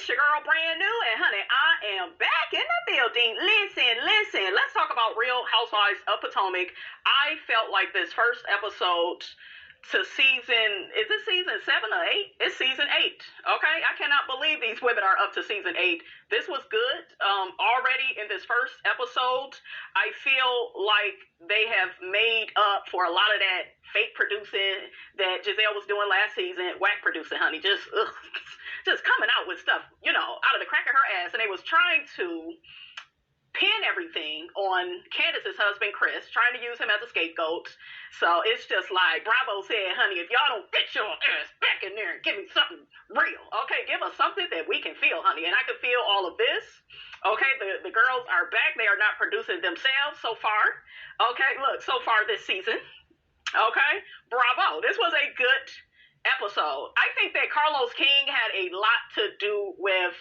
It's your girl Brand New, and honey, I am back in the building. Listen. Let's talk about Real Housewives of Potomac. I felt like this first episode to is it season 7 or 8? It's season 8. Okay, I cannot believe these women are up to season 8. This was good. Already in this first episode, I feel like they have made up for a lot of that fake producing that Gizelle was doing last season. Whack producing, honey. Just coming out with stuff, out of the crack of her ass. And they was trying to pin everything on Candiace's husband, Chris, trying to use him as a scapegoat. So it's just like Bravo said, honey, if y'all don't get your ass back in there and give me something real, okay, give us something that we can feel, honey. And I can feel all of this. Okay, the girls are back. They are not producing themselves so far. Okay, look, so far this season. Okay, bravo. This was a good episode. I think that Carlos King had a lot to do with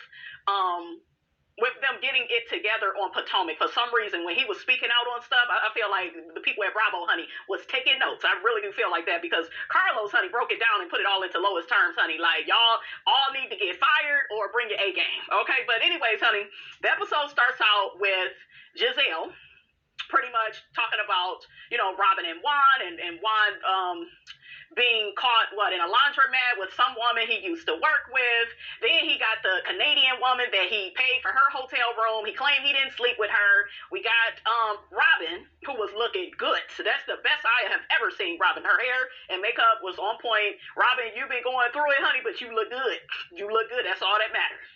them getting it together on Potomac. For some reason, when he was speaking out on stuff, I feel like the people at Bravo, honey, was taking notes. I really do feel like that because Carlos, honey, broke it down and put it all into lowest terms, honey. Like, y'all all need to get fired or bring your A game. Okay, but anyways, honey, the episode starts out with Gizelle pretty much talking about, Robyn and Juan, and Juan, being caught, in a laundromat with some woman he used to work with. Then he got the Canadian woman that he paid for her hotel room. He claimed he didn't sleep with her. We got Robyn, who was looking good. So that's the best I have ever seen Robyn. Her hair and makeup was on point. Robyn, you've been going through it, honey, but you look good. You look good. That's all that matters.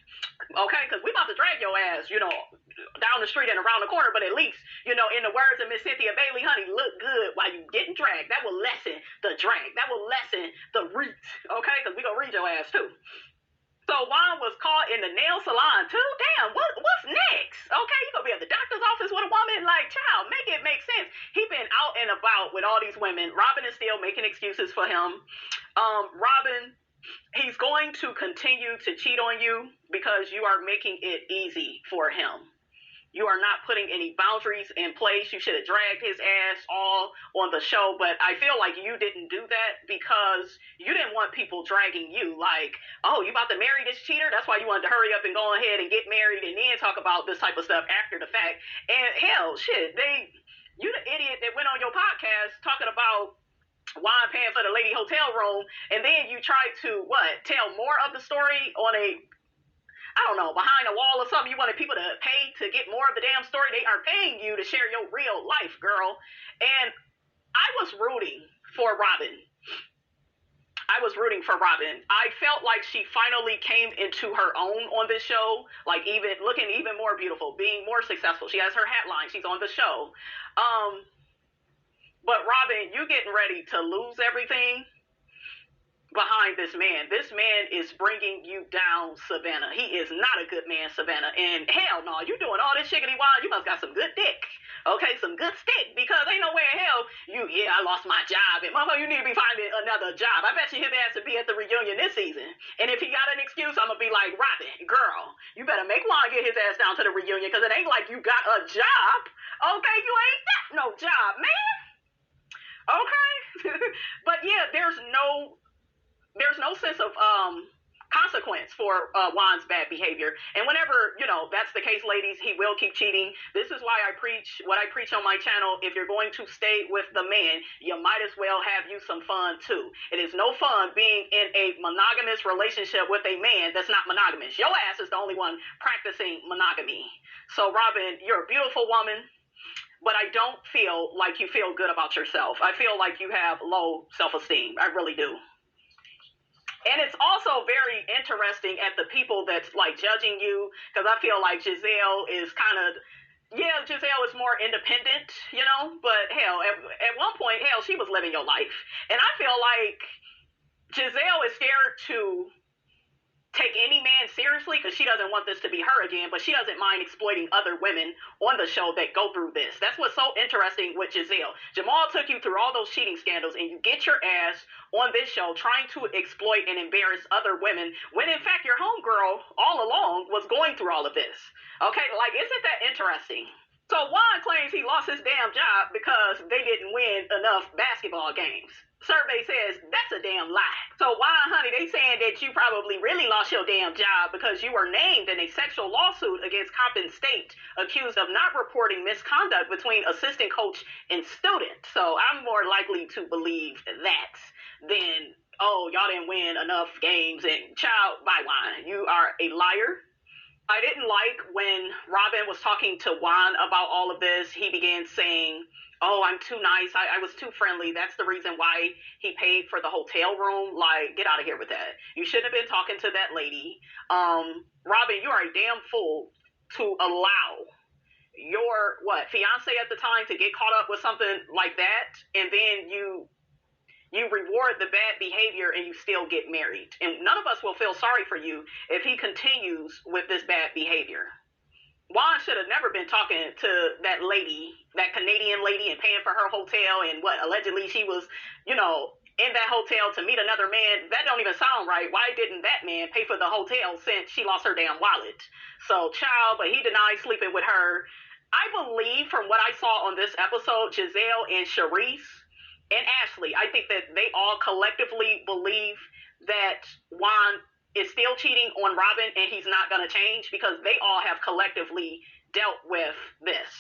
Okay, because we about to drag your ass, down the street and around the corner, but at least, in the words of Miss Cynthia Bailey, honey, look good while you getting dragged. That will lessen the drag. That will lessen the reach, okay? Because we gonna read your ass, too. So Juan was caught in the nail salon, too? Damn, what's next? Okay, you gonna be at the doctor's office with a woman? Like, child, make it make sense. He been out and about with all these women. Robyn is still making excuses for him. Robyn, he's going to continue to cheat on you because you are making it easy for him. You are not putting any boundaries in place. You should have dragged his ass all on the show, but I feel like you didn't do that because you didn't want people dragging you. Like, oh, you about to marry this cheater? That's why you wanted to hurry up and go ahead and get married and then talk about this type of stuff after the fact. And hell, shit, you the idiot that went on your podcast talking about Juan paying for the lady hotel room, and then you tried to, tell more of the story on behind a wall or something. You wanted people to pay to get more of the damn story. They are paying you to share your real life, girl. And I was rooting for Robyn. I felt like she finally came into her own on this show, like even looking even more beautiful, being more successful. She has her hat line. She's on the show. But Robyn, you getting ready to lose everything behind this man. This man is bringing you down, Savannah. He is not a good man, Savannah. And hell no, you doing all this shiggity wild. You must got some good dick. Okay, some good stick. Because ain't no way in hell I lost my job. And mama, you need to be finding another job. I bet you his ass to be at the reunion this season. And if he got an excuse, I'm going to be like, Robyn, girl, you better make Juan get his ass down to the reunion because it ain't like you got a job. Okay, you ain't got no job, man. Okay? But yeah, there's no sense of consequence for Juan's bad behavior. And whenever, that's the case, ladies, he will keep cheating. This is why I preach what I preach on my channel. If you're going to stay with the man, you might as well have you some fun, too. It is no fun being in a monogamous relationship with a man that's not monogamous. Your ass is the only one practicing monogamy. So, Robyn, you're a beautiful woman, but I don't feel like you feel good about yourself. I feel like you have low self-esteem. I really do. And it's also very interesting at the people that's like judging you, because I feel like Gizelle is Gizelle is more independent, but hell, at one point, hell, she was living your life. And I feel like Gizelle is scared to take any man seriously because she doesn't want this to be her again, but she doesn't mind exploiting other women on the show that go through this. That's what's so interesting with Gizelle. Jamal took you through all those cheating scandals, and you get your ass on this show trying to exploit and embarrass other women when, in fact, your homegirl all along was going through all of this. Okay, like, isn't that interesting? So Juan claims he lost his damn job because they didn't win enough basketball games. survey says that's a damn lie. So why, honey, they saying that you probably really lost your damn job because you were named in a sexual lawsuit against Compton State, accused of not reporting misconduct between assistant coach and student. So I'm more likely to believe that than, oh, y'all didn't win enough games. And child, bye, Juan, you are a liar. I didn't like when Robyn was talking to Juan about all of this. He began saying, oh, I'm too nice. I was too friendly. That's the reason why he paid for the hotel room. Like, get out of here with that. You shouldn't have been talking to that lady. Robyn, you are a damn fool to allow your, fiance at the time to get caught up with something like that. And then you reward the bad behavior and you still get married. And none of us will feel sorry for you if he continues with this bad behavior. Juan should have never been talking to that lady, that Canadian lady, and paying for her hotel, and allegedly she was, in that hotel to meet another man. That don't even sound right. Why didn't that man pay for the hotel since she lost her damn wallet? So, child, but he denied sleeping with her. I believe from what I saw on this episode, Gizelle and Charisse and Ashley, I think that they all collectively believe that Juan is still cheating on Robyn and he's not going to change, because they all have collectively dealt with this.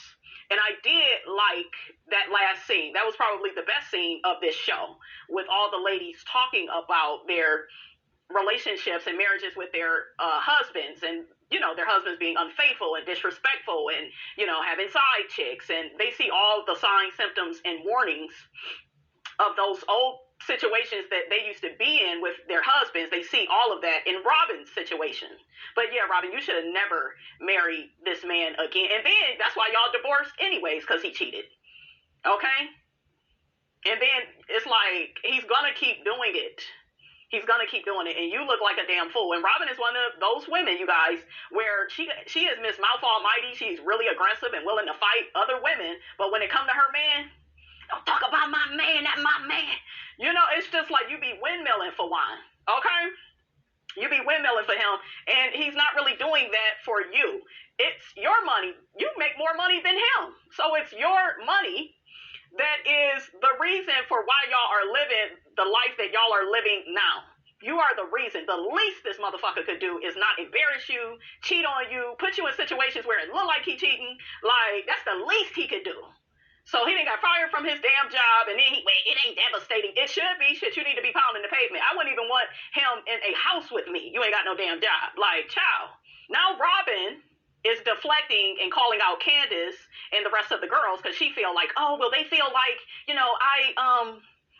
And I did like that last scene. That was probably the best scene of this show, with all the ladies talking about their relationships and marriages with their husbands, and their husbands being unfaithful and disrespectful and having side chicks, and they see all the signs, symptoms, and warnings of those old situations that they used to be in with their husbands. They see all of that in Robyn's situation. But yeah, Robyn, you should have never married this man again. And then that's why y'all divorced anyways, because he cheated. Okay? And then it's like, he's gonna keep doing it. He's gonna keep doing it, and you look like a damn fool. And Robyn is one of those women, you guys, where she is Miss Mouth Almighty. She's really aggressive and willing to fight other women, but when it comes to her man, don't talk about my man, not my man. It's just like you be windmilling for Juan, okay? You be windmilling for him, and he's not really doing that for you. It's your money. You make more money than him. So it's your money that is the reason for why y'all are living the life that y'all are living now. You are the reason. The least this motherfucker could do is not embarrass you, cheat on you, put you in situations where it look like he cheating. Like, that's the least he could do. So he done got fired from his damn job, and then it ain't devastating. It should be. Shit, you need to be pounding the pavement. I wouldn't even want him in a house with me. You ain't got no damn job. Like, child. Now Robyn is deflecting and calling out Candiace and the rest of the girls, because she feel like, oh, well, they feel like,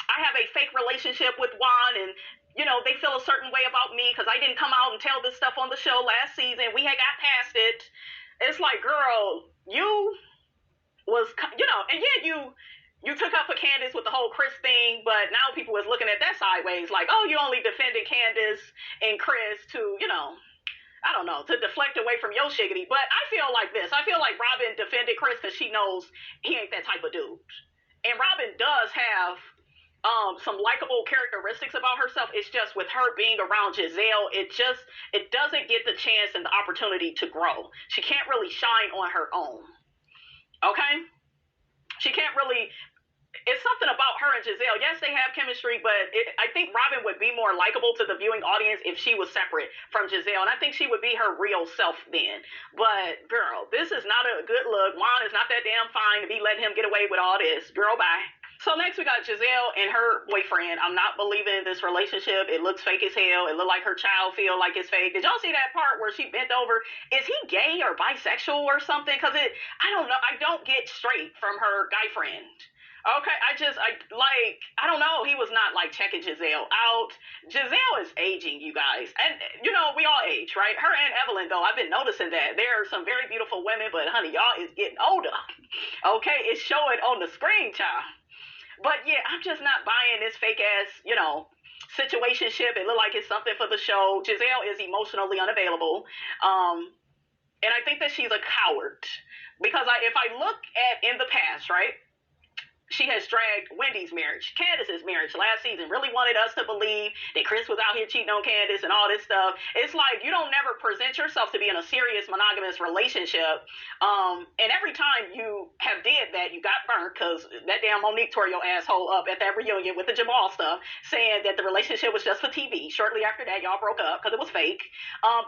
I have a fake relationship with Juan, and they feel a certain way about me because I didn't come out and tell this stuff on the show last season. We had got past it. It's like, girl, you was, and yeah, you took up for Candiace with the whole Chris thing, but now people was looking at that sideways, like, oh, you only defended Candiace and Chris to, I don't know, to deflect away from your shiggity. But I feel like this. I feel like Robyn defended Chris because she knows he ain't that type of dude. And Robyn does have some likable characteristics about herself. It's just with her being around Gizelle, it doesn't get the chance and the opportunity to grow. She can't really shine on her own. Okay? She can't really, it's something about her and Gizelle. Yes, they have chemistry, but I think Robyn would be more likable to the viewing audience if she was separate from Gizelle, and I think she would be her real self then. But, girl, this is not a good look. Juan is not that damn fine to be letting him get away with all this. Girl, bye. So next we got Gizelle and her boyfriend. I'm not believing this relationship. It looks fake as hell. It looked like her child feel like it's fake. Did y'all see that part where she bent over? Is he gay or bisexual or something? Because I don't know. I don't get straight from her guy friend. Okay, I don't know. He was not like checking Gizelle out. Gizelle is aging, you guys. And, we all age, right? Her and Evelyn, though, I've been noticing that. There are some very beautiful women, but honey, y'all is getting older. Okay, it's showing on the screen, child. But yeah, I'm just not buying this fake ass, situationship. It look like it's something for the show. Gizelle is emotionally unavailable. And I think that she's a coward. Because if I look at in the past, right? she has dragged Wendy's marriage, Candiace's marriage last season, really wanted us to believe that Chris was out here cheating on Candiace and all this stuff. It's like you don't never present yourself to be in a serious monogamous relationship. And every time you have did that, you got burnt because that damn Monique tore your asshole up at that reunion with the Jamal stuff, saying that the relationship was just for TV. Shortly after that, y'all broke up because it was fake.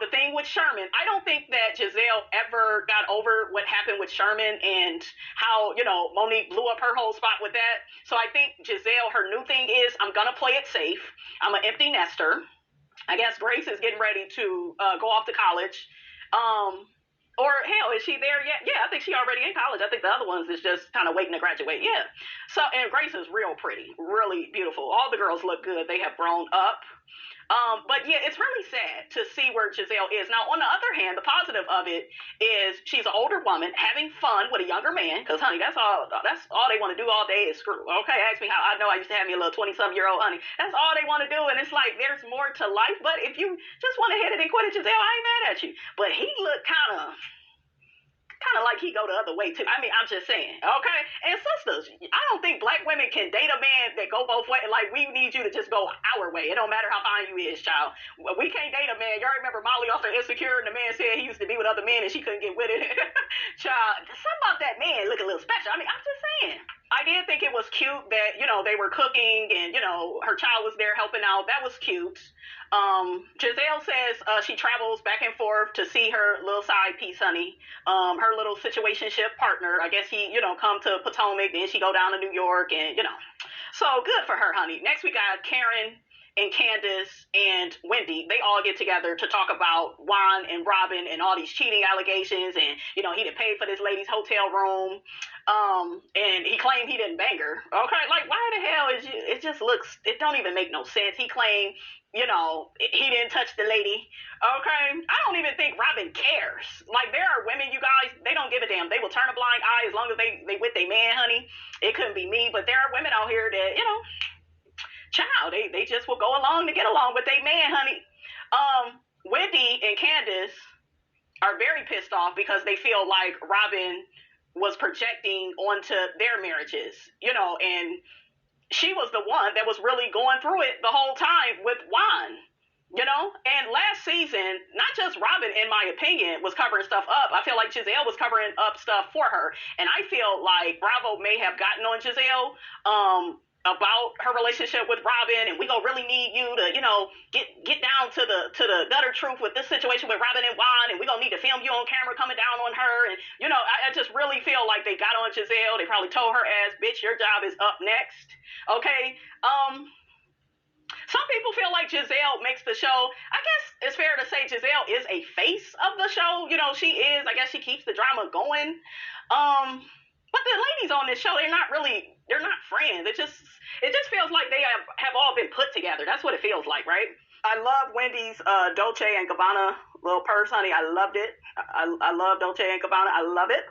The thing with Sherman, I don't think that Gizelle ever got over what happened with Sherman and how, Monique blew up her whole spot with that. So I think Gizelle, her new thing is, I'm gonna play it safe. I'm an empty nester. I guess Grace is getting ready to go off to college. Or hell, is she there yet? Yeah, I think she already in college. I think the other ones is just kind of waiting to graduate. Yeah. So, and Grace is real pretty, really beautiful. All the girls look good. They have grown up. But yeah, it's really sad to see where Gizelle is. Now, on the other hand, the positive of it is she's an older woman having fun with a younger man. Because, honey, that's all they want to do all day is screw. Okay, ask me how I know I used to have me a little 20-something-year-old honey. That's all they want to do. And it's like there's more to life. But if you just want to hit it and quit it, Gizelle, I ain't mad at you. But he looked kind of like he go the other way too. I mean, I'm just saying, okay? And sisters, I don't think black women can date a man that go both ways. Like, we need you to just go our way. It don't matter how fine you is, child. We can't date a man. Y'all remember Molly off of Insecure, and the man said he used to be with other men and she couldn't get with it. Child, something about that man look a little special. I mean, I'm just saying. I did think it was cute that, they were cooking and, her child was there helping out. That was cute. Gizelle says she travels back and forth to see her little side piece, honey. Her little situationship partner. I guess he, come to Potomac, then she go down to New York and, So good for her, honey. Next we got Karen and Candiace and Wendy. They all get together to talk about Juan and Robyn and all these cheating allegations and, he didn't pay for this lady's hotel room. And he claimed he didn't bang her. Okay, like why the hell it just looks, it don't even make no sense. He claimed, he didn't touch the lady. Okay, I don't even think Robyn cares. Like there are women, you guys, they don't give a damn. They will turn a blind eye as long as they with their man, honey. It couldn't be me, but there are women out here that, child, they just will go along to get along with their man, honey. Wendy and Candiace are very pissed off because they feel like Robyn was projecting onto their marriages, and she was the one that was really going through it the whole time with Juan, and last season, not just Robyn, in my opinion, was covering stuff up. I feel like Gizelle was covering up stuff for her, and I feel like Bravo may have gotten on Gizelle, about her relationship with Robyn, and we gonna really need you to, get down to the gutter truth with this situation with Robyn and Juan, and we gonna need to film you on camera coming down on her, and I just really feel like they got on Gizelle. They probably told her ass, bitch, your job is up next. Okay. Some people feel like Gizelle makes the show. I guess it's fair to say Gizelle is a face of the show. She is. I guess she keeps the drama going. But the ladies on this show, they're not friends. It just feels like they have all been put together. That's what it feels like, right? I love Wendy's Dolce & Gabbana little purse, honey. I loved it. I love Dolce & Gabbana. I love it.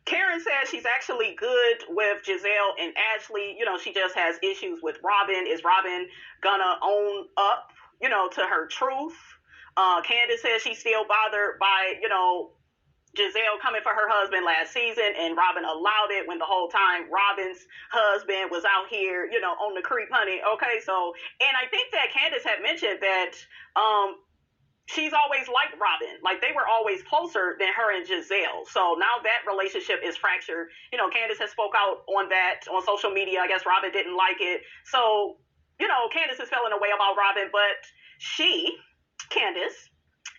Karen says she's actually good with Gizelle and Ashley. She just has issues with Robyn. Is Robyn gonna own up, to her truth? Candiace says she's still bothered by, Gizelle coming for her husband last season, and Robyn allowed it when the whole time Robyn's husband was out here, on the creep, honey. Okay, so, and I think that Candiace had mentioned that she's always liked Robyn. Like, they were always closer than her and Gizelle. So now that relationship is fractured. Candiace has spoke out on that on social media. I guess Robyn didn't like it. So, Candiace is feeling a way about Robyn, but Candiace,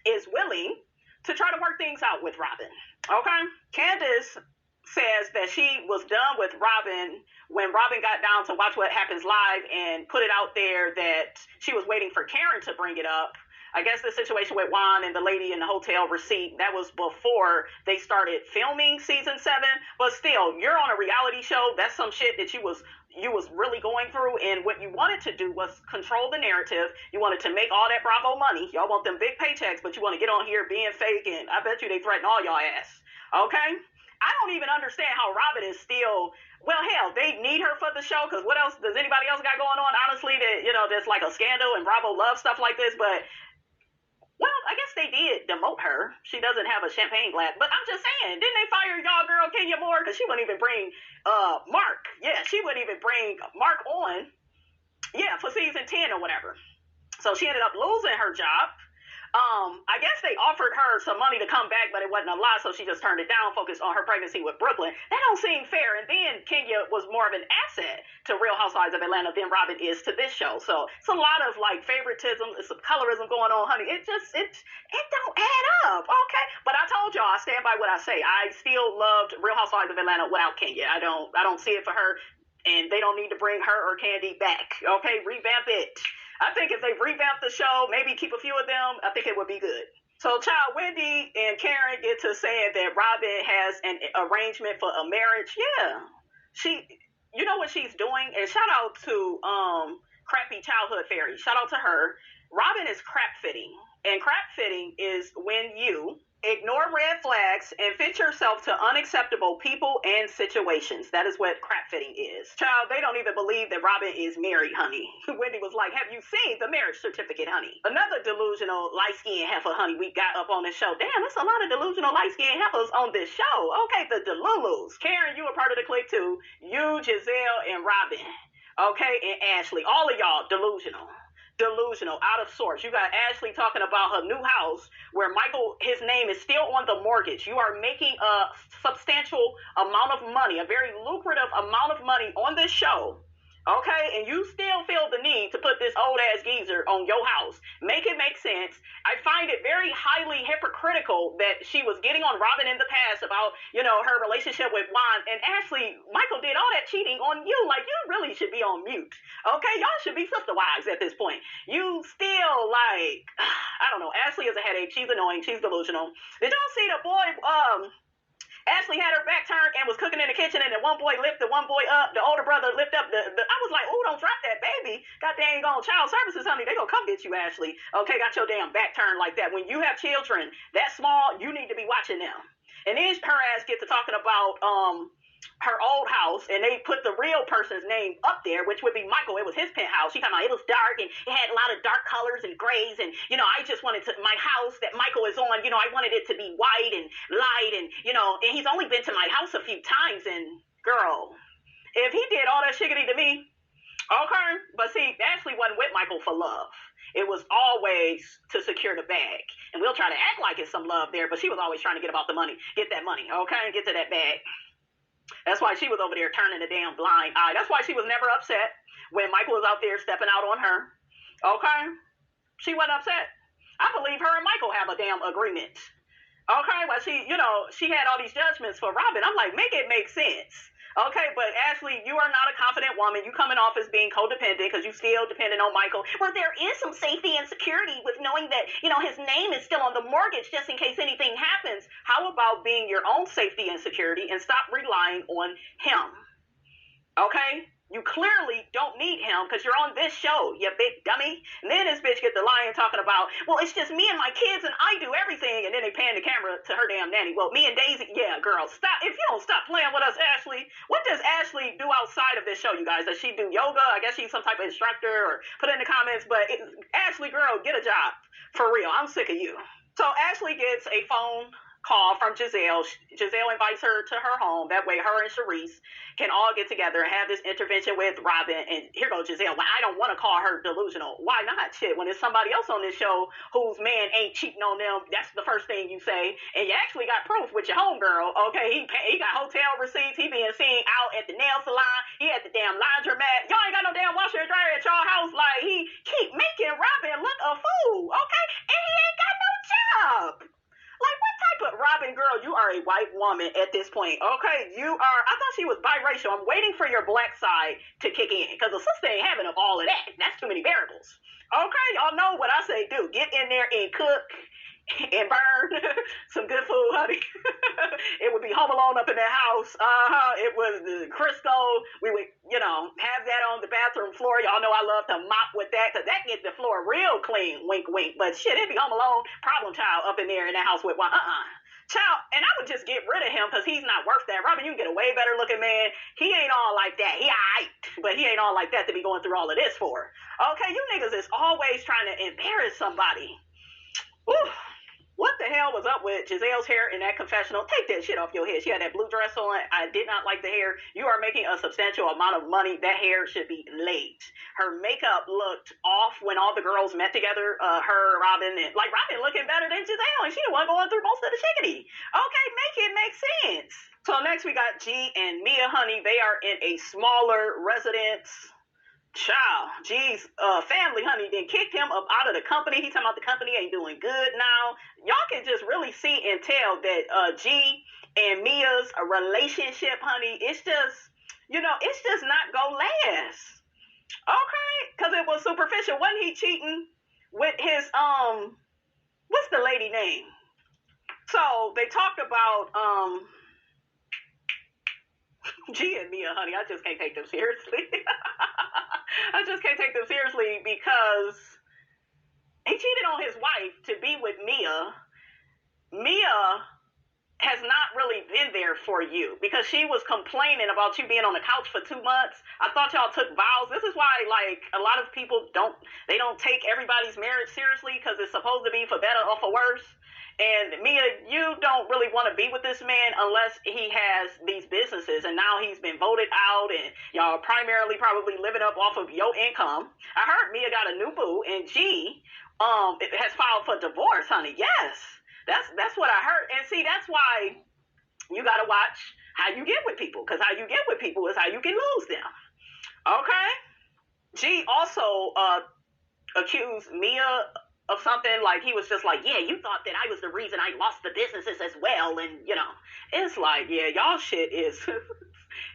is willing to try to work things out with Robyn. Okay? Candiace says that she was done with Robyn when Robyn got down to Watch What Happens Live and put it out there that she was waiting for Karen to bring it up. I guess the situation with Juan and the lady in the hotel receipt, that was before they started filming season 7. But still, you're on a reality show. That's some shit that you was really going through, and what you wanted to do was control the narrative. You wanted to make all that Bravo money. Y'all want them big paychecks, but you want to get on here being fake, and I bet you they threaten all y'all ass. Okay? I don't even understand how Robyn is still, well, hell, they need her for the show, because what else does anybody else got going on, honestly, that, that's like a scandal, and Bravo loves stuff like this, but, well, I guess they they did demote her. She doesn't have a champagne glass. But I'm just saying, didn't they fire y'all girl Kenya Moore? Because she wouldn't even bring Mark. Yeah, she wouldn't even bring Mark on. Yeah, for season 10 or whatever. So she ended up losing her job. I guess they offered her some money to come back, but it wasn't a lot, so she just turned it down, focused on her pregnancy with Brooklyn. That don't seem fair. And then Kenya was more of an asset to Real Housewives of Atlanta than Robyn is to this show. So it's a lot of like favoritism, it's some colorism going on, honey. It don't add up, okay? But I told y'all, I stand by what I say. I still loved Real Housewives of Atlanta without Kenya. I don't see it for her, and they don't need to bring her or Kandi back, okay? Revamp it. I think if they revamp the show, maybe keep a few of them, I think it would be good. So, child, Wendy and Karen get to saying that Robyn has an arrangement for a marriage. Yeah. You know what she's doing? And shout out to Crappy Childhood Fairy. Shout out to her. Robyn is crap fitting. And crap fitting is when you ignore red flags and fit yourself to unacceptable people and situations. That is what crap fitting is. Child, they don't even believe that Robyn is married, honey. Wendy was like, have you seen the marriage certificate, honey? Another delusional light-skinned heifer, honey, we got up on this show. Damn, there's a lot of delusional light-skinned heifers on this show. Okay, the Delulus. Karen, you were part of the clique too. You, Gizelle, and Robyn. Okay, and Ashley. All of y'all delusional, out of sorts. You got Ashley talking about her new house where Michael, his name is still on the mortgage. You are making a substantial amount of money, a very lucrative amount of money on this show. Okay, and you still feel the need to put this old ass geezer on your house. Make it make sense. I find it very highly hypocritical that she was getting on Robyn in the past about, her relationship with Juan, and Ashley, Michael did all that cheating on you. Like, you really should be on mute. Okay, y'all should be sister wives at this point. You still I don't know. Ashley is a headache. She's annoying. She's delusional. Did y'all see the boy? Ashley had her back turned and was cooking in the kitchen, and the one boy lifted one boy up. The older brother lifted up I was like, oh, don't drop that baby. God dang on child services, honey. They gonna come get you, Ashley. Okay, got your damn back turned like that. When you have children that small, you need to be watching them. And then her ass get to talking about her old house, and they put the real person's name up there, which would be Michael. It was his penthouse. She talking about it was dark, and it had a lot of dark colors and grays, and I just wanted my house that Michael is on, I wanted it to be white and light, and and he's only been to my house a few times, and girl, if he did all that shiggity to me, okay, but see, Ashley wasn't with Michael for love. It was always to secure the bag, and we'll try to act like it's some love there, but she was always trying to get about the money, get that money, okay, and get to that bag. That's why she was over there turning a damn blind eye. That's why she was never upset when Michael was out there stepping out on her. Okay? She wasn't upset. I believe her and Michael have a damn agreement. Okay? Well, she had all these judgments for Robyn. I'm like, make it make sense. Okay, but Ashley, you are not a confident woman. You coming off as being codependent because you still dependent on Michael. Well, there is some safety and security with knowing that, his name is still on the mortgage just in case anything happens. How about being your own safety and security and stop relying on him? Okay? You clearly don't need him because you're on this show, you big dummy. And then this bitch get the lying talking about, well, it's just me and my kids and I do everything. And then they pan the camera to her damn nanny. Well, me and Daisy, yeah, girl, stop. If you don't stop playing with us, Ashley, what does Ashley do outside of this show, you guys? Does she do yoga? I guess she's some type of instructor, or put it in the comments. But Ashley, girl, get a job. For real, I'm sick of you. So Ashley gets a phone call from Gizelle. Gizelle invites her to her home. That way her and Charisse can all get together and have this intervention with Robyn. And here goes Gizelle. Well, I don't want to call her delusional. Why not? Shit, when there's somebody else on this show whose man ain't cheating on them, that's the first thing you say. And you actually got proof with your homegirl. Okay, he got hotel receipts. He being seen out at the nail salon. He at the damn laundromat. Y'all ain't got no damn washer and dryer at y'all house. Like, he keep making Robyn look a fool. Okay? And he ain't got no job. Like, what type of Robyn, girl? You are a white woman at this point, okay? I thought she was biracial. I'm waiting for your black side to kick in because the sister ain't having of all of that. That's too many variables. Okay, y'all know what I say do. Get in there and cook and burn some good food, honey. It would be Home Alone up in that house. It was Crisco. We would, have that on the bathroom floor. Y'all know I love to mop with that because that gets the floor real clean. Wink, wink. But shit, it'd be Home Alone, problem child up in there in that house with one. Child, and I would just get rid of him because he's not worth that. Robyn, you can get a way better looking man. He ain't all like that. He aight, but he ain't all like that to be going through all of this for. Okay, you niggas is always trying to embarrass somebody. Woo. hell was up with Gizelle's hair in that confessional? Take that shit off your head. She had that blue dress on. I did not like the hair. You are making a substantial amount of money. That hair should be laid. Her makeup looked off when all the girls met together. Her, Robyn, and like Robyn looking better than Gizelle, and she the one going through most of the chickadee. Okay, make it make sense. So next we got G and Mia, honey. They are in a smaller residence. Child, G's family, honey, then kicked him up out of the company. He talking about the company ain't doing good now. Y'all can just really see and tell that G and Mia's relationship, honey, it's just, it's just not gonna last. Okay? Because it was superficial. Wasn't he cheating with his, what's the lady name? So they talked about, G and Mia, honey, I just can't take them seriously. I just can't take them seriously because he cheated on his wife to be with Mia. Mia has not really been there for you because she was complaining about you being on the couch for 2 months. I thought y'all took vows. This is why, like, a lot of people don't take everybody's marriage seriously because it's supposed to be for better or for worse. And Mia, you don't really want to be with this man unless he has these businesses. And now he's been voted out and y'all primarily probably living up off of your income. I heard Mia got a new boo and G has filed for divorce, honey. Yes, that's what I heard. And see, that's why you got to watch how you get with people, because how you get with people is how you can lose them. Okay? G also accused Mia of something, like he was just like, yeah, you thought that I was the reason I lost the businesses as well, and it's like, yeah, y'all shit is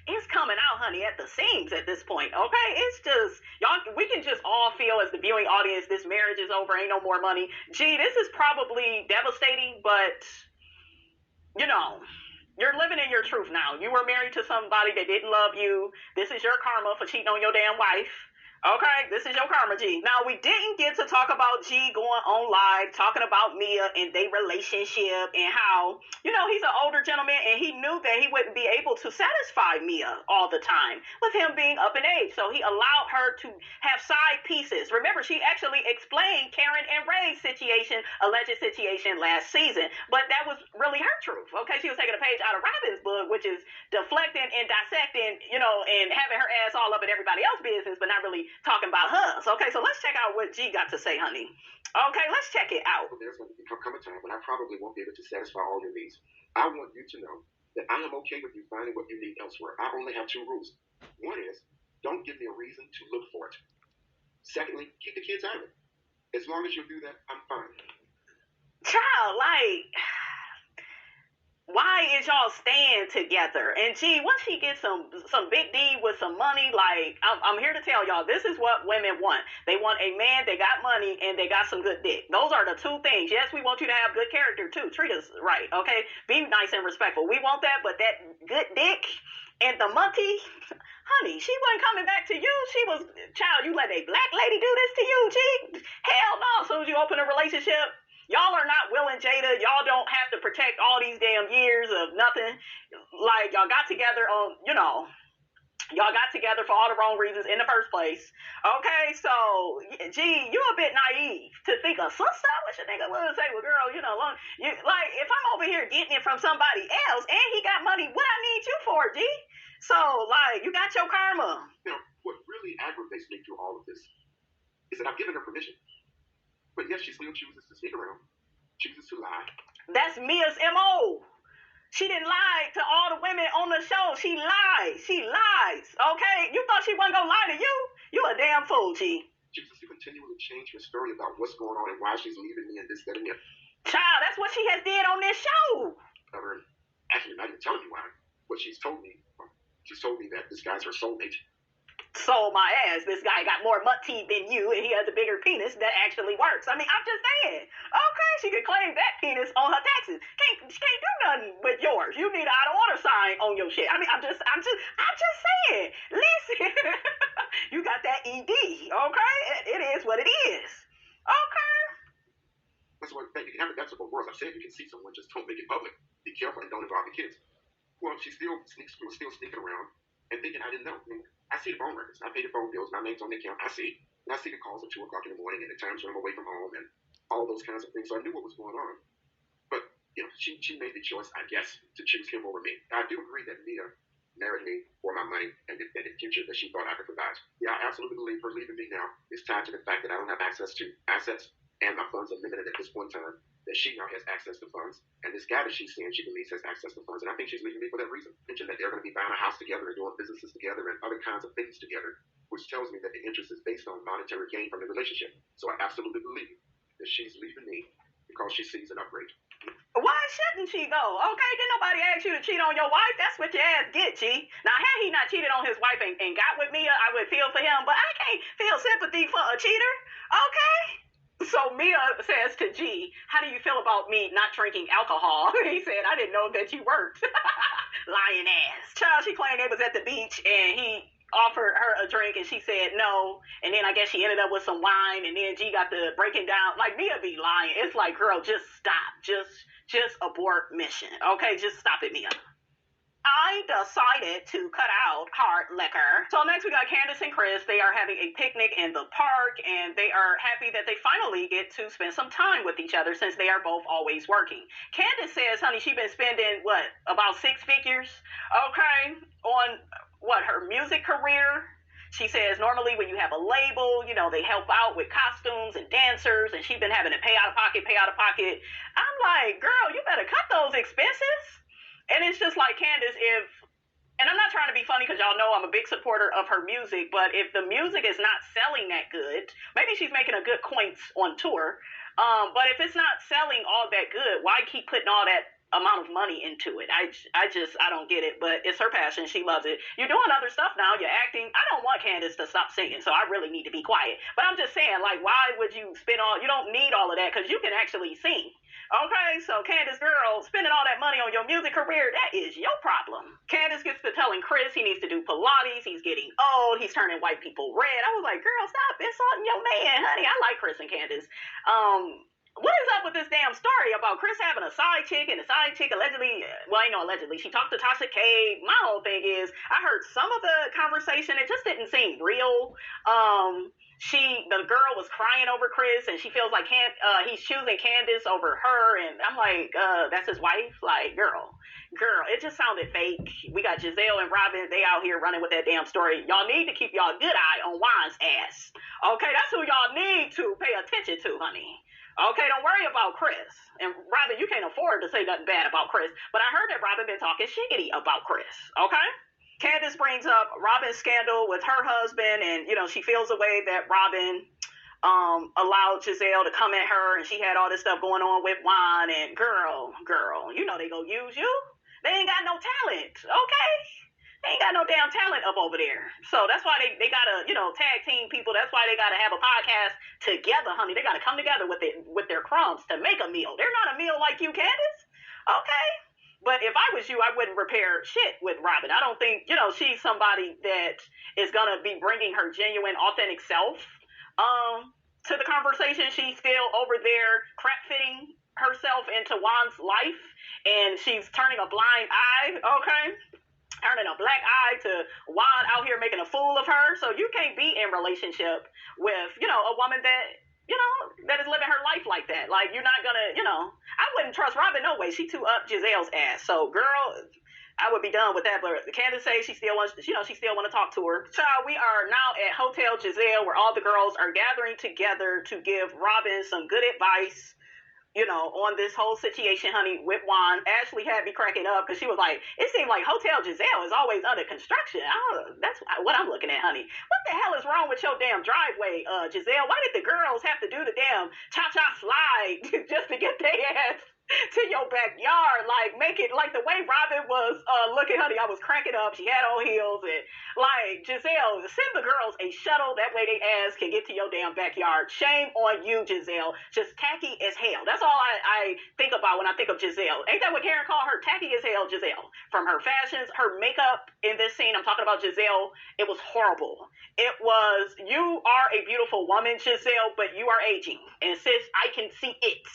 it's coming out, honey, at the seams at this point. Okay, it's just y'all, we can just all feel as the viewing audience, this marriage is over, ain't no more money. Gee, this is probably devastating, but you're living in your truth now. You were married to somebody that didn't love you. This is your karma for cheating on your damn wife. Okay, this is your karma, G. Now, we didn't get to talk about G going on live, talking about Mia and their relationship and how, he's an older gentleman and he knew that he wouldn't be able to satisfy Mia all the time with him being up in age. So he allowed her to have side pieces. Remember, she actually explained Karen and Ray's alleged situation last season, but that was really her truth. Okay, she was taking a page out of Robyn's book, which is deflecting and dissecting, and having her ass all up in everybody else's business, but not really talking about hers. Okay, so let's check out what G got to say, honey. Okay, let's check it out. There's going to come a time when I probably won't be able to satisfy all your needs. I want you to know that I am okay with you finding what you need elsewhere. I only have 2 rules. One is, don't give me a reason to look for it. Secondly, keep the kids out of it. As long as you do that, I'm fine. Child, like, why is y'all staying together? And G, once she gets some big D with some money, like, I'm here to tell y'all, this is what women want. They want a man, they got money, and they got some good dick. Those are the 2 things. Yes, we want you to have good character, too. Treat us right, okay? Be nice and respectful. We want that, but that good dick and the money, honey, she wasn't coming back to you. She was, child, you let a black lady do this to you, G? Hell no. As soon as you open a relationship, y'all are not Will and Jada. Y'all don't have to protect all these damn years of nothing. Like, y'all got together on, y'all got together for all the wrong reasons in the first place. Okay, so, gee, you a bit naive to think of sister. What your nigga would say, well, girl, like, if I'm over here getting it from somebody else and he got money, what I need you for, G? So, like, you got your karma. Now, what really aggravates me through all of this is that I've given her permission. But yes, she still chooses to sneak around, chooses to lie. That's Mia's M.O. She didn't lie to all the women on the show. She lies. She lies. Okay? You thought she wasn't going to lie to you? You a damn fool, G. Chooses to continually change her story about what's going on and why she's leaving me and this, that, and that. Child, that's what she has did on this show. Actually, not even telling me why. What she's told me that this guy's her soulmate. Sold my ass. This guy got more butt teeth than you, and he has a bigger penis that actually works. I mean, I'm just saying. Okay, she could claim that penis on her taxes. She can't do nothing with yours. You need an out of order sign on your shit. I mean, I'm just saying. Listen, you got that ED. Okay, it is what it is. Okay. That's what you can have adaptable words. I've said you can see someone, just don't make it public. Be careful and don't involve the kids. Well, she was still sneaking around and thinking I didn't know. I mean, I see the phone records. I pay the phone bills. My name's on the account. I see. And I see the calls at 2 o'clock in the morning and the times when I'm away from home and all those kinds of things. So I knew what was going on. But she made the choice, I guess, to choose him over me. I do agree that Mia married me for my money and the future that she thought I could provide. Yeah, I absolutely believe her leaving me now is tied to the fact that I don't have access to assets and my funds are limited at this point in time, that she now has access to funds. And this guy that she's seeing, she believes has access to funds. And I think she's leaving me for that reason. Mentioned that they're going to be buying a house together and doing businesses together and other kinds of things together, which tells me that the interest is based on monetary gain from the relationship. So I absolutely believe that she's leaving me because she sees an upgrade. Why shouldn't she go? Okay, did nobody ask you to cheat on your wife? That's what your ass get, G. Now, had he not cheated on his wife and got with Mia, I would feel for him, but I can't feel sympathy for a cheater, okay? So Mia says to G, how do you feel about me not drinking alcohol? He said, I didn't know that you worked. Lying ass. Child, she claimed they was at the beach and he offered her a drink and she said no. And then I guess she ended up with some wine and then G got the breaking down. Like, Mia be lying. It's like, girl, just stop. Just abort mission. Okay, just stop it, Mia. I decided to cut out hard liquor. So next we got Candiace and Chris. They are having a picnic in the park and they are happy that they finally get to spend some time with each other since they are both always working. Candiace says, honey, she's been spending, about 6 figures, okay, on, her music career. She says normally when you have a label, they help out with costumes and dancers, and she's been having to pay out of pocket. I'm like, girl, you better cut those expenses. And it's just like, Candiace, and I'm not trying to be funny because y'all know I'm a big supporter of her music, but if the music is not selling that good, maybe she's making a good coins on tour, but if it's not selling all that good, why keep putting all that amount of money into it? I don't get it, but it's her passion. She loves it. You're doing other stuff now. You're acting. I don't want Candiace to stop singing, so I really need to be quiet. But I'm just saying, like, why would you you don't need all of that because you can actually sing. Okay, so Candiace, girl, spending all that money on your music career, that is your problem. Candiace gets to telling Chris he needs to do Pilates. He's getting old. He's turning white people red. I was like, girl, stop insulting your man, honey. I like Chris and Candiace. What is up with this damn story about Chris having a side chick and the side chick allegedly, she talked to Tasha K. My whole thing is, I heard some of the conversation. It just didn't seem real. The girl was crying over Chris and she feels like he's choosing Candiace over her. And I'm like, that's his wife? Like, girl, it just sounded fake. We got Gizelle and Robyn. They out here running with that damn story. Y'all need to keep y'all good eye on Juan's ass. Okay, that's who y'all need to pay attention to, honey. Okay, don't worry about Chris. And Robyn, you can't afford to say nothing bad about Chris. But I heard that Robyn been talking shiggity about Chris. Okay? Candiace brings up Robyn's scandal with her husband, and, she feels the way that Robyn allowed Gizelle to come at her, and she had all this stuff going on with Juan, and girl, they gonna use you? They ain't got no talent, okay? They ain't got no damn talent up over there. So that's why they gotta, tag team people. That's why they gotta have a podcast together, honey. They gotta come together with their crumbs to make a meal. They're not a meal like you, Candiace. Okay? But if I was you, I wouldn't repair shit with Robyn. I don't think, she's somebody that is gonna be bringing her genuine, authentic self to the conversation. She's still over there crap fitting herself into Juan's life, and she's turning a blind eye, okay? Turning a black eye to Juan out here making a fool of her. So you can't be in relationship with, a woman that, that is living her life like that. Like, you're not gonna, I wouldn't trust Robyn no way. She too up Gizelle's ass. So, girl, I would be done with that. But Candiace says she still wants, she still want to talk to her. So we are now at Hotel Gizelle, where all the girls are gathering together to give Robyn some good advice, on this whole situation, honey, with Juan. Ashley had me cracking up because she was like, it seemed like Hotel Gizelle is always under construction. That's what I'm looking at, honey. What the hell is wrong with your damn driveway, Gizelle? Why did the girls have to do the damn cha-cha slide just to get their ass to your backyard? Like, make it like the way Robyn was looking, honey. I was cracking up. She had on heels, and like, Gizelle, send the girls a shuttle, that way they ass can get to your damn backyard. Shame on you, Gizelle. Just tacky as hell. That's all I think about when I think of Gizelle. Ain't that what Karen called her? Tacky as hell, Gizelle. From her fashions, her makeup in this scene, I'm talking about Gizelle, it was horrible. It was, you are a beautiful woman, Gizelle, but you are aging, and sis, I can see it.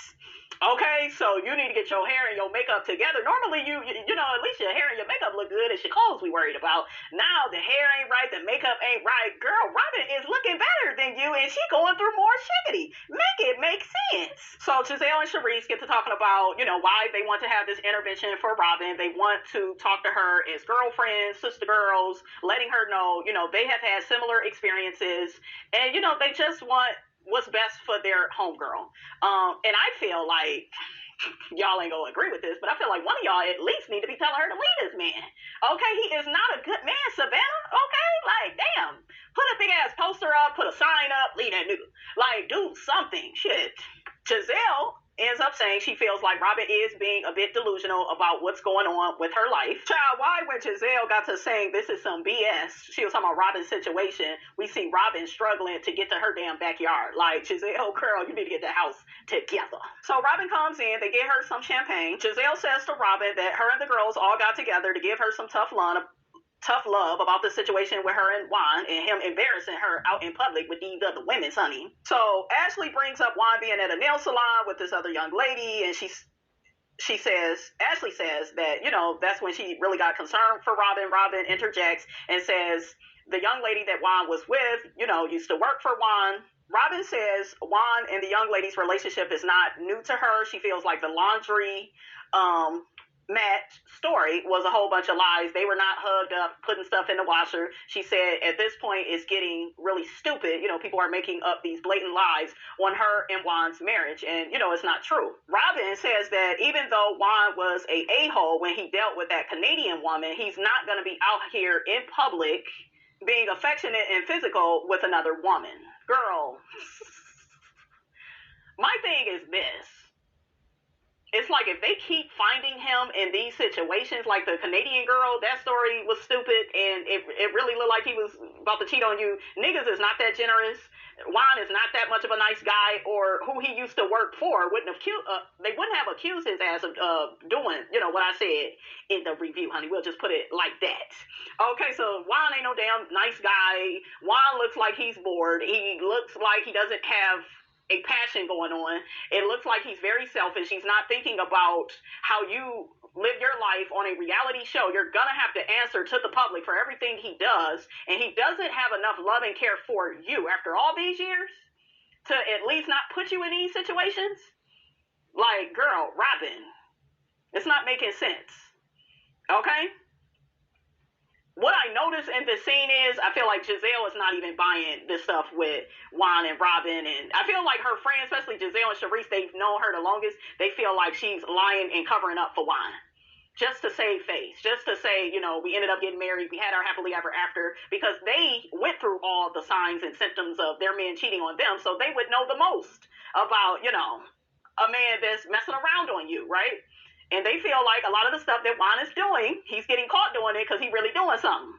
Okay, so you need to get your hair and your makeup together. Normally, you know, at least your hair and your makeup look good. It's your clothes we worried about. Now the hair ain't right, the makeup ain't right. Girl, Robyn is looking better than you, and she going through more shiggity. Make it make sense. So Gizelle and Charisse get to talking about, you know, why they want to have this intervention for Robyn. They want to talk to her as girlfriends, sister girls, letting her know, you know, they have had similar experiences, and you know, they just want what's best for their homegirl. And I feel like y'all ain't gonna agree with this, but I feel like one of y'all at least need to be telling her to leave this man. Okay, he is not a good man, Savannah. Okay, like damn, put a big ass poster up, put a sign up, leave that nigga. Like do something. Shit. Gizelle ends up saying she feels like Robyn is being a bit delusional about what's going on with her life. Child, why when Gizelle got to saying this is some BS, she was talking about Robyn's situation, we see Robyn struggling to get to her damn backyard. Like, Gizelle, girl, you need to get the house together. So Robyn comes in, they get her some champagne. Gizelle says to Robyn that her and the girls all got together to give her some tough love about the situation with her and Juan and him embarrassing her out in public with these other women, honey. So Ashley brings up Juan being at a nail salon with this other young lady, and Ashley says that, you know, that's when she really got concerned for Robyn. Robyn interjects and says the young lady that Juan was with, you know, used to work for Juan. Robyn says Juan and the young lady's relationship is not new to her. She feels like the laundry Matt story was a whole bunch of lies. They were not hugged up, putting stuff in the washer. She said at this point it's getting really stupid. You know, people are making up these blatant lies on her and Juan's marriage, and you know, it's not true. Robyn says that even though Juan was a a-hole when he dealt with that Canadian woman, he's not going to be out here in public being affectionate and physical with another woman. Girl, my thing is this. It's like if they keep finding him in these situations, like the Canadian girl, that story was stupid, and it really looked like he was about to cheat on you. Niggas is not that generous. Juan is not that much of a nice guy, or who he used to work for wouldn't have they wouldn't have accused his ass of doing, you know, what I said in the review, honey. We'll just put it like that. Okay, so Juan ain't no damn nice guy. Juan looks like he's bored. He looks like he doesn't have a passion going on. It looks like he's very selfish. He's not thinking about how you live your life on a reality show. You're gonna have to answer to the public for everything he does, and he doesn't have enough love and care for you after all these years to at least not put you in these situations. Like, girl, Robyn, it's not making sense. Okay? What I notice in this scene is I feel like Gizelle is not even buying this stuff with Juan and Robyn, and I feel like her friends, especially Gizelle and Charisse, they've known her the longest. They feel like she's lying and covering up for Juan, just to save face, just to say, you know, we ended up getting married, we had our happily ever after, because they went through all the signs and symptoms of their men cheating on them, so they would know the most about, you know, a man that's messing around on you, right? And they feel like a lot of the stuff that Juan is doing, he's getting caught doing it because he's really doing something.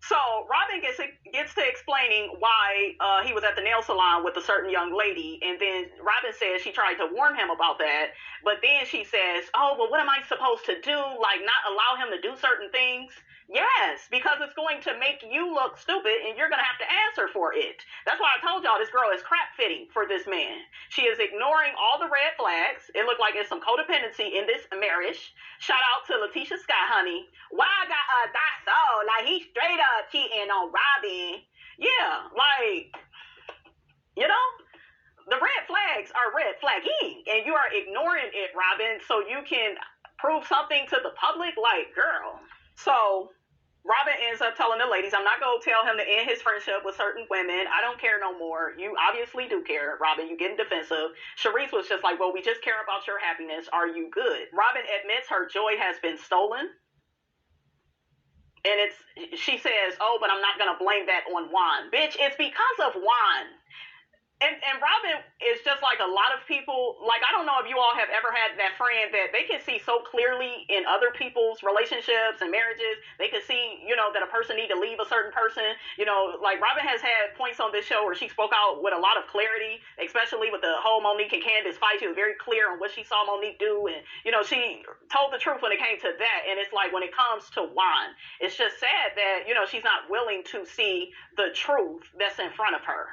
So Robyn gets to explaining why he was at the nail salon with a certain young lady, and then Robyn says she tried to warn him about that, but then she says, oh, well, what am I supposed to do? Like, not allow him to do certain things? Yes, because it's going to make you look stupid, and you're going to have to answer for it. That's why I told y'all this girl is crap fitting for this man. She is ignoring all the red flags. It looked like there's some codependency in this marriage. Shout out to Letitia Scott, honey. Why I got that's all? Like, he's straight up cheating on Robyn. Yeah, like, you know, the red flags are red flagging, and you are ignoring it, Robyn, so you can prove something to the public. Like, girl. So Robyn ends up telling the ladies, I'm not going to tell him to end his friendship with certain women. I don't care no more. You obviously do care, Robyn. You getting defensive. Charisse was just like, well, we just care about your happiness. Are you good? Robyn admits her joy has been stolen. And she says, oh, but I'm not going to blame that on Juan. Bitch, it's because of Juan. And Robyn is just like a lot of people. Like, I don't know if you all have ever had that friend that they can see so clearly in other people's relationships and marriages. They can see, you know, that a person need to leave a certain person. You know, like Robyn has had points on this show where she spoke out with a lot of clarity, especially with the whole Monique and Candiace fight. She was very clear on what she saw Monique do. And, you know, she told the truth when it came to that. And it's like when it comes to Juan, it's just sad that, you know, she's not willing to see the truth that's in front of her.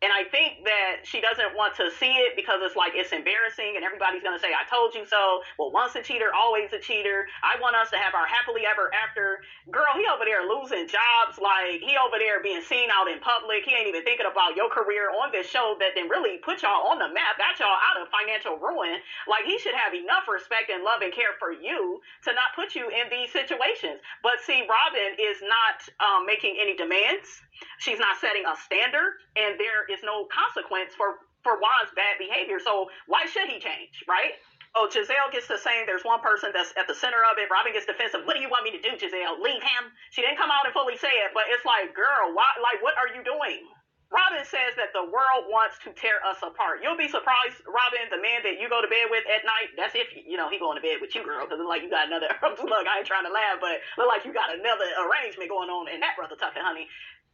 And I think that she doesn't want to see it because it's like, it's embarrassing and everybody's going to say, I told you so. Well, once a cheater, always a cheater. I want us to have our happily ever after. Girl, he over there losing jobs. Like, he over there being seen out in public. He ain't even thinking about your career on this show that then really put y'all on the map, got y'all out of financial ruin. Like, he should have enough respect and love and care for you to not put you in these situations. But see, Robyn is not making any demands. She's not setting a standard, and there is no consequence for Juan's bad behavior. So why should he change, right? Oh, Gizelle gets to saying there's one person that's at the center of it. Robyn gets defensive. What do you want me to do, Gizelle? Leave him? She didn't come out and fully say it, but it's like, girl, why? Like, what are you doing? Robyn says that the world wants to tear us apart. You'll be surprised, Robyn, the man that you go to bed with at night, that's if, he going to bed with you, girl, because it's like you got another, look, I ain't trying to laugh, but look like you got another arrangement going on in that brother tucker, honey.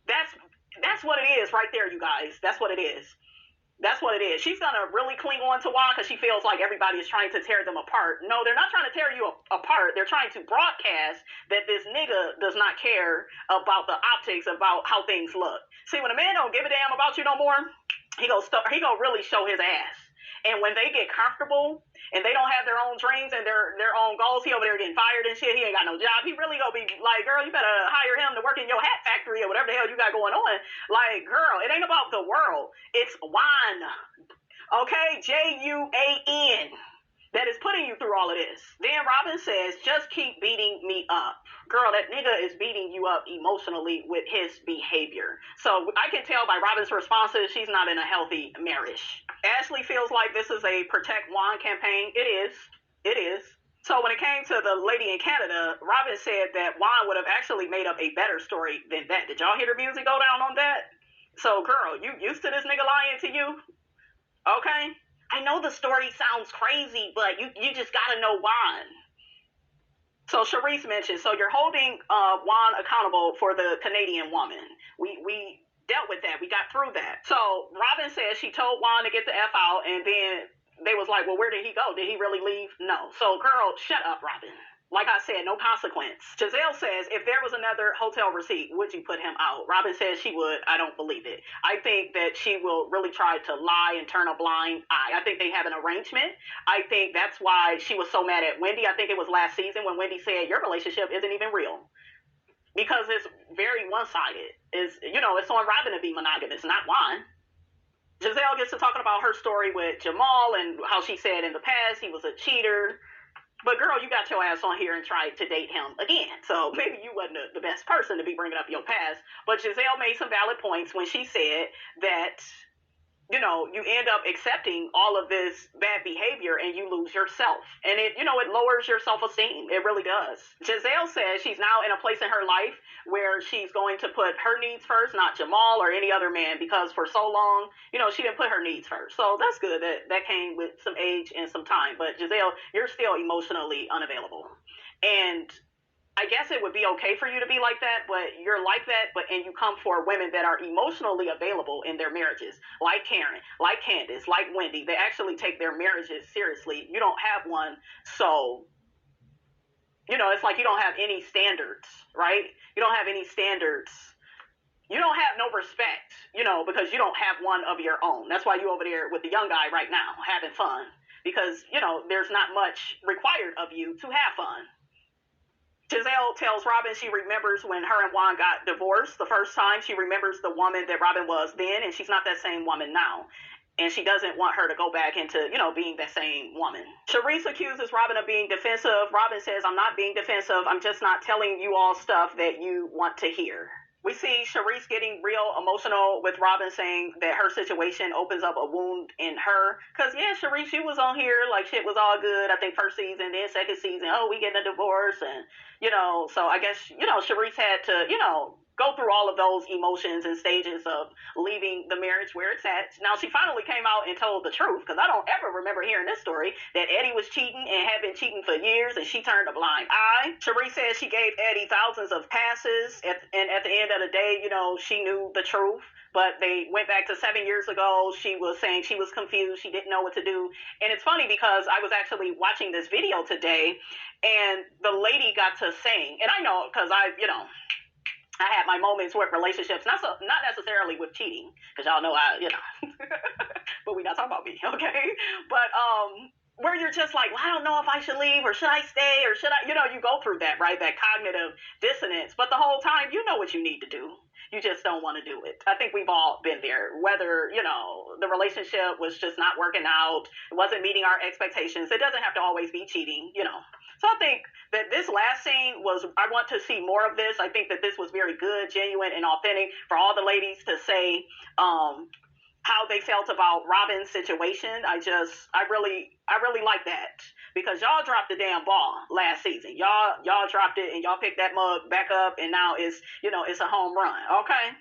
That's what it is right there, you guys. That's what it is. That's what it is. She's going to really cling on to Juan because she feels like everybody is trying to tear them apart. No, they're not trying to tear you apart. They're trying to broadcast that this nigga does not care about the optics, about how things look. See, when a man don't give a damn about you no more, he gonna really show his ass. And when they get comfortable and they don't have their own dreams and their own goals, he over there getting fired and shit. He ain't got no job. He really gonna be like, girl, you better hire him to work in your hat factory or whatever the hell you got going on. Like, girl, it ain't about the world. It's Juan. Okay? Juan. That is putting you through all of this. Then Robyn says, just keep beating me up. Girl, that nigga is beating you up emotionally with his behavior. So I can tell by Robyn's responses, she's not in a healthy marriage. Ashley feels like this is a protect Juan campaign. It is. It is. So when it came to the lady in Canada, Robyn said that Juan would have actually made up a better story than that. Did y'all hear the music go down on that? So, girl, you used to this nigga lying to you? Okay? I know the story sounds crazy, but you just gotta know Juan. So Charisse mentioned, so you're holding Juan accountable for the Canadian woman. We dealt with that. We got through that. So Robyn says she told Juan to get the F out, and then they was like, well, where did he go? Did he really leave? No. So, girl, shut up, Robyn. Like I said, no consequence. Giselle says, if there was another hotel receipt, would you put him out? Robyn says she would. I don't believe it. I think that she will really try to lie and turn a blind eye. I think they have an arrangement. I think that's why she was so mad at Wendy. I think it was last season when Wendy said, your relationship isn't even real. Because it's very one-sided. It's on Robyn to be monogamous, not Juan. Giselle gets to talking about her story with Jamal and how she said in the past he was a cheater. But, girl, you got your ass on here and tried to date him again. So maybe you wasn't the best person to be bringing up your past. But Giselle made some valid points when she said that, you end up accepting all of this bad behavior and you lose yourself. And it lowers your self-esteem. It really does. Giselle says she's now in a place in her life where she's going to put her needs first, not Jamal or any other man, because for so long, she didn't put her needs first. So that's good. That came with some age and some time. But Giselle, you're still emotionally unavailable. And I guess it would be okay for you to be like that, but you're like that, and you come for women that are emotionally available in their marriages, like Karen, like Candiace, like Wendy. They actually take their marriages seriously. You don't have one, so, it's like you don't have any standards, right? You don't have any standards. You don't have no respect, because you don't have one of your own. That's why you over there with the young guy right now, having fun, because, there's not much required of you to have fun. Giselle tells Robyn she remembers when her and Juan got divorced the first time. She remembers the woman that Robyn was then, and she's not that same woman now. And she doesn't want her to go back into, being that same woman. Charisse accuses Robyn of being defensive. Robyn says, I'm not being defensive. I'm just not telling you all stuff that you want to hear. We see Charisse getting real emotional with Robyn saying that her situation opens up a wound in her. Because, yeah, Charisse, you was on here like shit was all good. I think first season, then second season, we getting a divorce. And, so I guess, Charisse had to, go through all of those emotions and stages of leaving the marriage where it's at. Now, she finally came out and told the truth, because I don't ever remember hearing this story, that Eddie was cheating and had been cheating for years, and she turned a blind eye. Charisse says she gave Eddie thousands of passes, and at the end of the day, she knew the truth. But they went back to 7 years ago. She was saying she was confused. She didn't know what to do. And it's funny because I was actually watching this video today, and the lady got to saying, and I know because I had my moments with relationships, not necessarily with cheating, because y'all know but we're not talking about me, okay? But where you're just like, well, I don't know if I should leave or should I stay or should I, you go through that, right? That cognitive dissonance. But the whole time, you know what you need to do. You just don't want to do it. I think we've all been there, whether, the relationship was just not working out, it wasn't meeting our expectations. It doesn't have to always be cheating, So I think that this last scene I want to see more of this. I think that this was very good, genuine, and authentic for all the ladies to say, how they felt about Robyn's situation. I really like that, because y'all dropped the damn ball last season. Y'all dropped it and y'all picked that mug back up, and now it's a home run. Okay,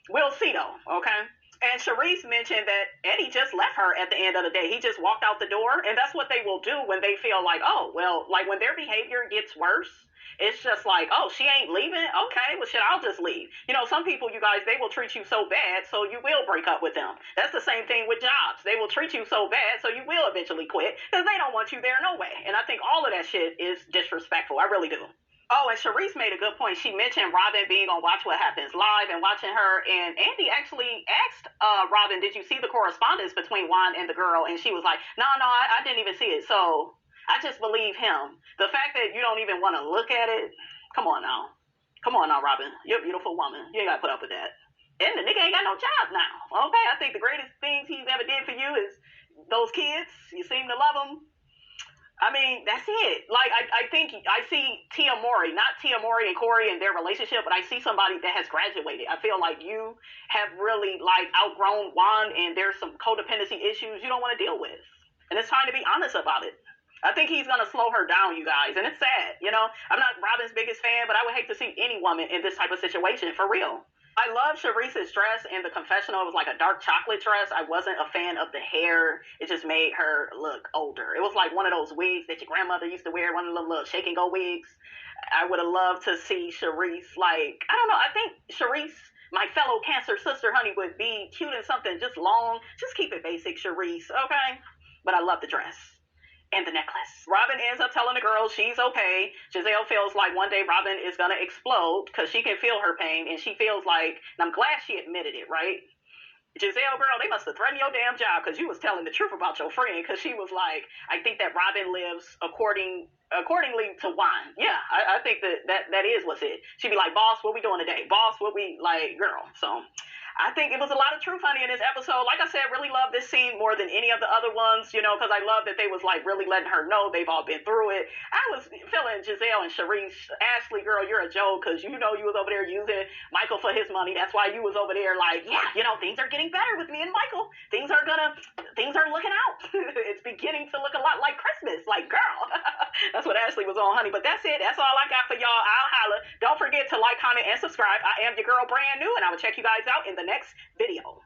we'll see though. Okay. And Sharice mentioned that Eddie just left her at the end of the day. He just walked out the door, and that's what they will do when they feel like, oh, well, like when their behavior gets worse. It's just like, oh, she ain't leaving? Okay, well, shit, I'll just leave. Some people, you guys, they will treat you so bad, so you will break up with them. That's the same thing with jobs. They will treat you so bad, so you will eventually quit, because they don't want you there no way. And I think all of that shit is disrespectful. I really do. Oh, and Sharice made a good point. She mentioned Robyn being on Watch What Happens Live and watching her. And Andy actually asked Robyn, did you see the correspondence between Juan and the girl? And she was like, no, I didn't even see it. So I just believe him. The fact that you don't even want to look at it, come on now, Robyn. You're a beautiful woman. You ain't got to put up with that. And the nigga ain't got no job now. Okay, I think the greatest things he's ever did for you is those kids. You seem to love them. I mean, that's it. Like, I think I see Tia Mowry, not Tia Mowry and Corey and their relationship, but I see somebody that has graduated. I feel like you have really, outgrown Juan, and there's some codependency issues you don't want to deal with. And it's time to be honest about it. I think he's going to slow her down, you guys. And it's sad, I'm not Robyn's biggest fan, but I would hate to see any woman in this type of situation, for real. I love Sharice's dress in the confessional. It was like a dark chocolate dress. I wasn't a fan of the hair. It just made her look older. It was like one of those wigs that your grandmother used to wear, one of the little shake and go wigs. I would have loved to see Sharice, I don't know. I think Sharice, my fellow Cancer sister, honey, would be cute in something just long. Just keep it basic, Sharice, okay? But I love the dress. And the necklace. Robyn ends up telling the girls she's okay. Gizelle feels like one day Robyn is going to explode because she can feel her pain, and she feels like, and I'm glad she admitted it, right? Gizelle, girl, they must have threatened your damn job because you was telling the truth about your friend, because she was like, I think that Robyn lives accordingly to Juan. Yeah, I think that is what's it. She'd be like, boss, what we doing today? Boss, what we, girl. So I think it was a lot of truth, honey, in this episode. Like I said, really love this scene more than any of the other ones, because I love that they was, really letting her know they've all been through it. I was feeling Gizelle and Sharice, Ashley, girl, you're a joke, because you was over there using Michael for his money. That's why you was over there things are getting better with me and Michael. Things are looking out. It's beginning to look a lot like Christmas. Girl. That's what Ashley was on, honey. But that's it. That's all I got for y'all. I'll holla. Don't forget to like, comment, and subscribe. I am your girl, brand new, and I will check you guys out in the next video.